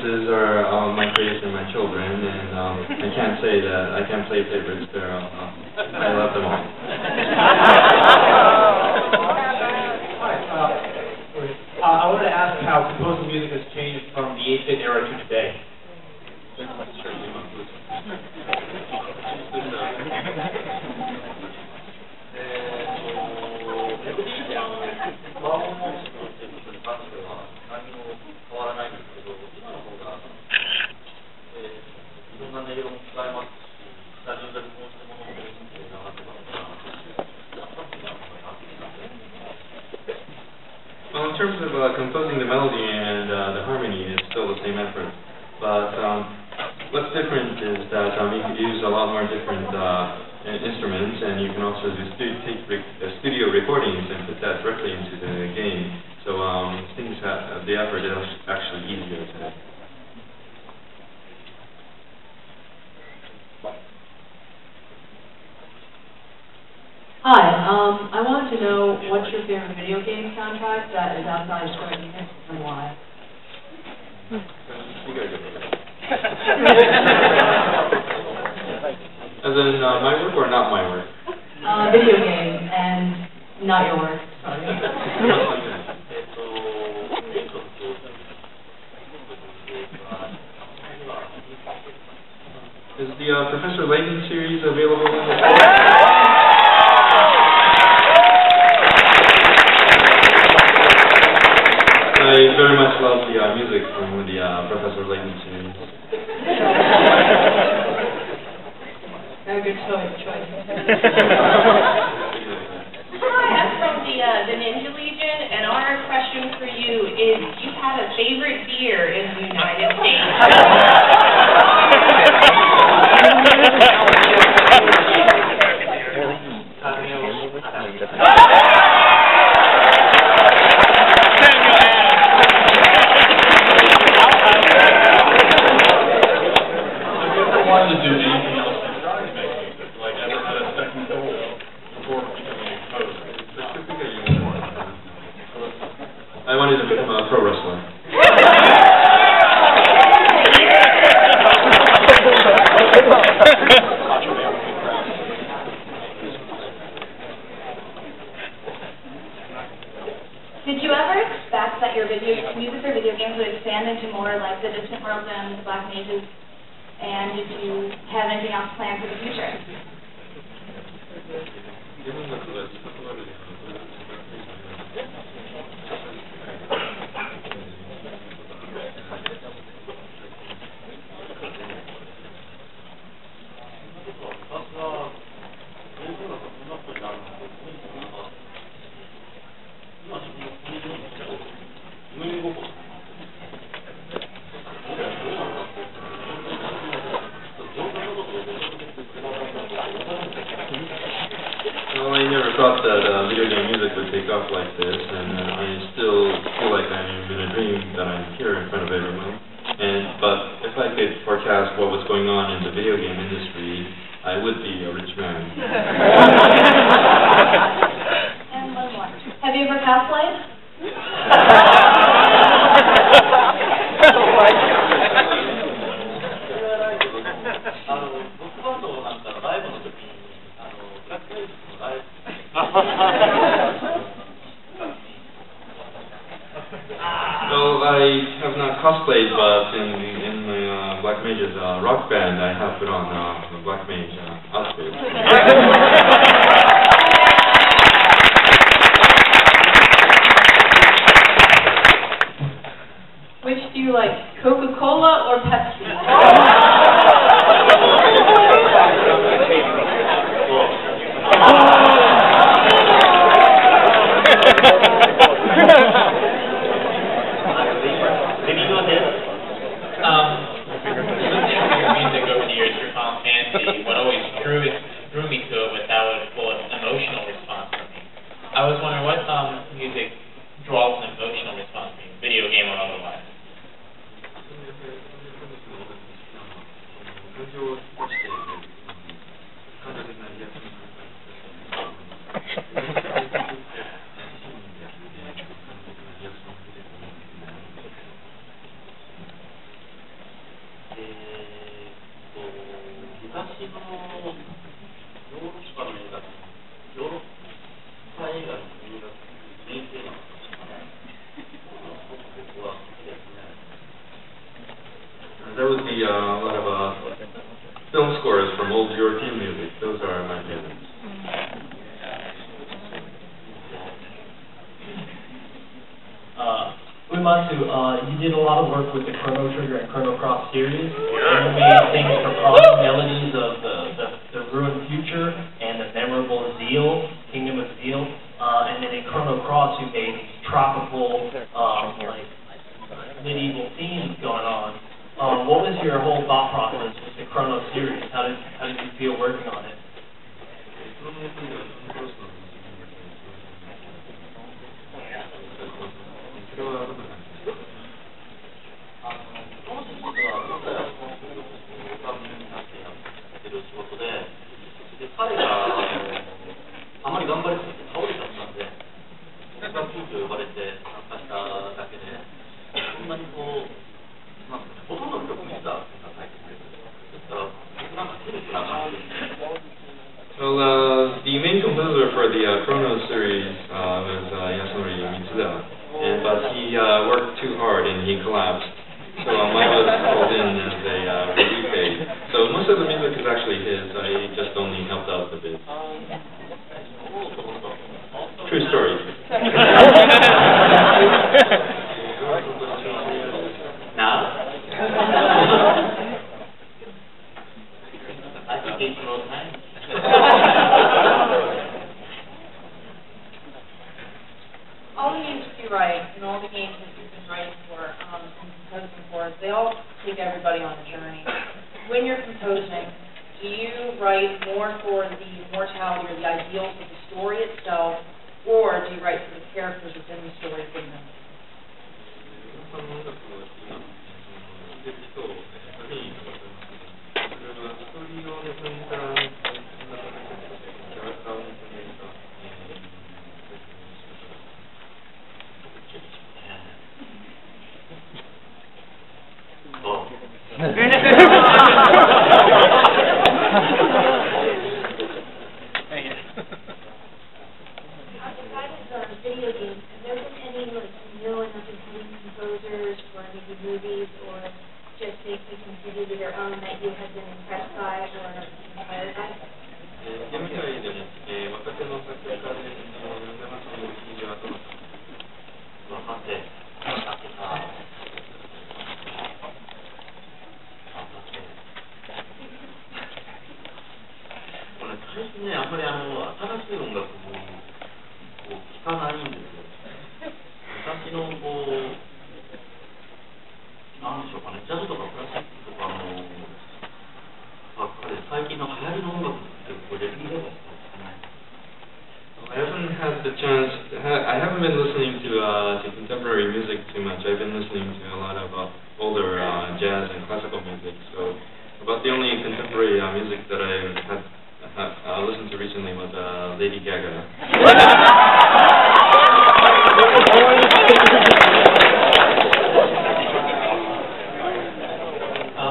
favorites are my creation, my children, and I can't say that I can't play favorites. I love them all. I wanted to ask how composing music has changed from the 8-bit era to today. Well, in terms of composing the melody and the harmony, it's still the same effort. But what's different is that you can use a lot more different instruments, and you can also take studio recordings and put that directly into the game. So the effort is actually easier today. Hi, I wanted to know what's your favorite video game soundtrack that is outside of Square Enix and why? As in my work or not my work? Video game and not your work, sorry. Is the Professor Layton series available in the I very much love the music from the Professor Layton series. Very good choice. Hi, I'm from the Ninja Legion, and our question for you is, do you have a favorite beer in the United States? I wanted to become a pro wrestler. Did you ever expect that your music for video games would expand into more like the Distant Worlds and the Black Mages? And did you have anything else planned for the future? Well, I never thought that video game music would take off like this, and I still feel like I'm in a dream that I'm here in front of everyone. But if I could forecast what was going on in the video game industry, I would be a rich man. And one more. Have you ever cosplayed? Well, I have not cosplayed, but in my Black Mage's rock band, I have put on the Black Mage outfit. Which do you like, Coca-Cola or Pepsi? What always drew me to it was how it was an emotional response for me. I was wondering what music draws an emotional response to me, video game or otherwise. Uematsu, you did a lot of work with the Chrono Trigger and Chrono Cross series. And you made things for Cross Melodies of the Ruined Future and the memorable Zeal, Kingdom of Zeal. And then in Chrono Cross, you made these tropical, like medieval themes going on. What was your whole thought process with the Chrono series? How did you feel working on it? Well, the main composer for the Chrono series was but he worked too hard and he collapsed. So I was called in as a relief aid. So most of the music is actually his. I just only helped out a bit. True story. Now? I think it's all time. All the games you write and all the games that you've been writing for and composing for, they all take everybody on a journey. When you're composing, do you write more for the immortality or the ideals of the story itself, or do you write for the characters within the story for them? Video games, have there been any new and up-and-coming composers for maybe movies or just basically contributed their own that you have been impressed by or inspired by? I haven't been listening to contemporary music too much. I've been listening to a lot of older jazz and classical music. So about the only contemporary music that I have listened to recently was Lady Gaga.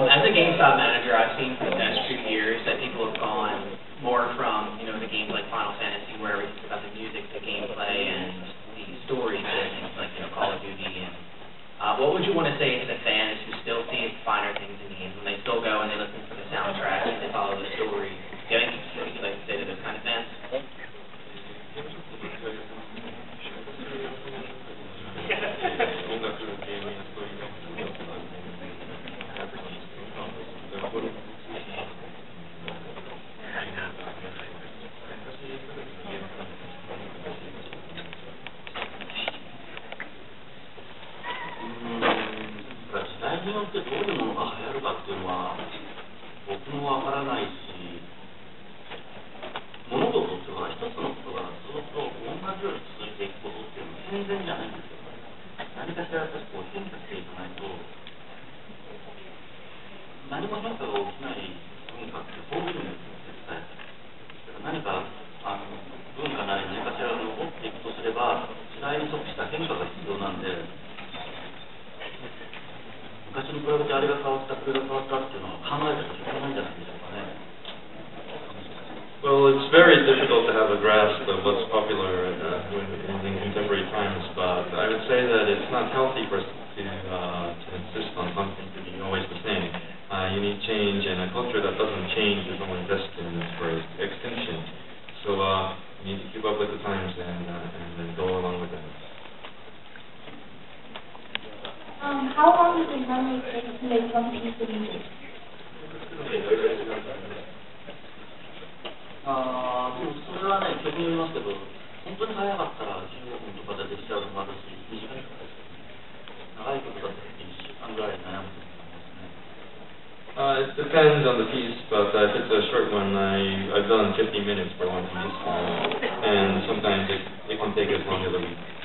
As a GameStop manager, I've seen for the past 2 years that people have gone more from, the games like Final Fantasy, where everything's about the music, the gameplay, and the story to things like, Call of Duty. And what would you want to say to the fans who still see finer things in games, when they still go and they listen for the soundtrack and they follow the story? Do you have anything specific you'd like to say to those kind of fans? Well, it's very difficult to have a grasp of what's popular in contemporary times, but I would say that it's not healthy for us to insist on something to be always the same. You need change, and a culture that doesn't change is only destined for extinction. So you need to keep up with the times and go along with them. how long does it normally take to make one piece of music? でもそれはね、曲によりますけど、本当に早かったら15分とかでできちゃうのもあるし、短い曲ですけど、長い曲だったら1週間ぐらい悩むと思いますね。It depends on the piece, but if it's a short one, I've done 50 minutes for one piece, and sometimes it can take as long as a week.